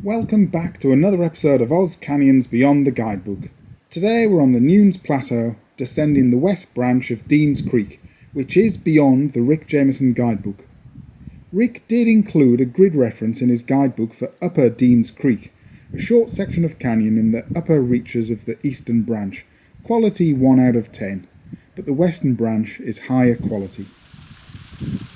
Welcome back to another episode of OzCanyons Beyond the Guidebook. Today we're on the Nunes Plateau, descending the west branch of Deans Creek, which is beyond the Rick Jamieson Guidebook. Rick did include a grid reference in his guidebook for Upper Deans Creek, a short section of canyon in the upper reaches of the eastern branch, quality 1 out of 10, but the western branch is higher quality.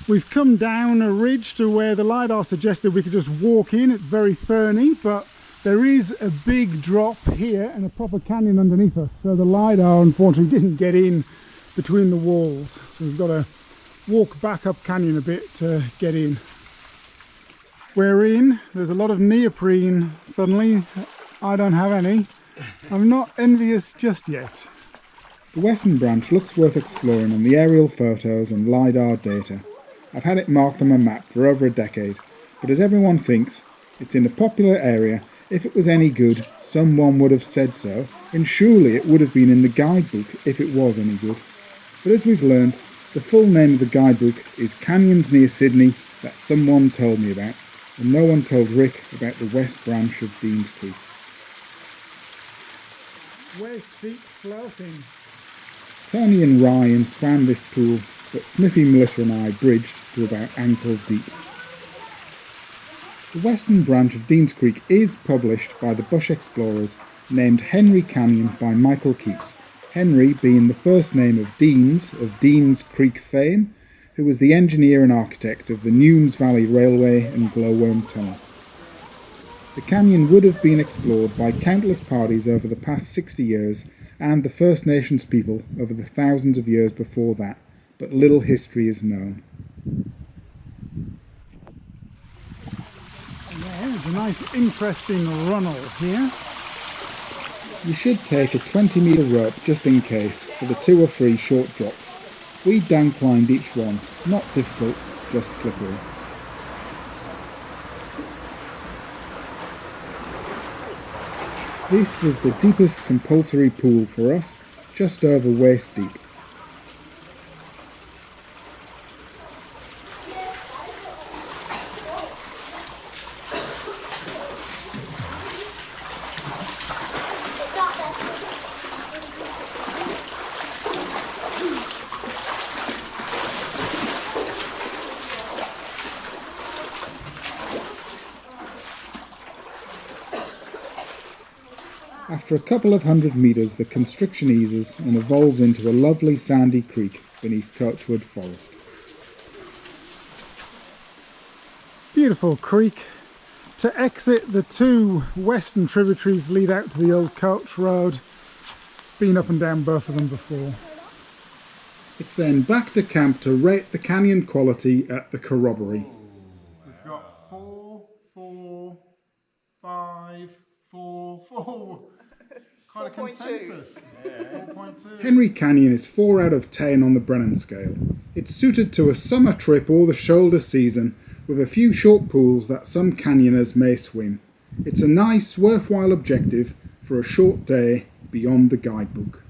We've come down a ridge to where the LiDAR suggested we could just walk in. It's very ferny, but there is a big drop here and a proper canyon underneath us. So the LiDAR unfortunately didn't get in between the walls. So we've got to walk back up canyon a bit to get in. We're in. There's a lot of neoprene suddenly. I don't have any. I'm not envious just yet. The western branch looks worth exploring on the aerial photos and LiDAR data. I've had it marked on my map for over a decade, but as everyone thinks, it's in a popular area. If it was any good, someone would have said so, and surely it would have been in the guidebook if it was any good. But as we've learned, the full name of the guidebook is Canyons Near Sydney that someone told me about, and no one told Rick about the west branch of Deans Creek. Where's steep floating? Tony and Ryan swam this pool, but Smithy, Melissa and I bridged to about ankle deep. The western branch of Deans Creek is published by the Bush Explorers, named Henry Canyon by Michael Keats, Henry being the first name of Deans Creek fame, who was the engineer and architect of the Nunes Valley Railway and Glowworm Tunnel. The canyon would have been explored by countless parties over the past 60 years and the First Nations people over the thousands of years before that, but little history is known. There's a nice interesting runnel here. You should take a 20-metre rope just in case for the 2 or 3 short drops. We downclimbed each one, not difficult, just slippery. This was the deepest compulsory pool for us, just over waist deep. After a couple of 100 metres, the constriction eases and evolves into a lovely sandy creek beneath Coachwood Forest. Beautiful creek. To exit, the 2 western tributaries lead out to the old coach road. Been up and down both of them before. It's then back to camp to rate the canyon quality at the corroboree. We've got 4, 4, 5, 4, 4. Quite a consensus. Yeah. 4.2. Henry Canyon is 4 out of 10 on the Brennan scale. It's suited to a summer trip or the shoulder season, with a few short pools that some canyoners may swim. It's a nice, worthwhile objective for a short day beyond the guidebook.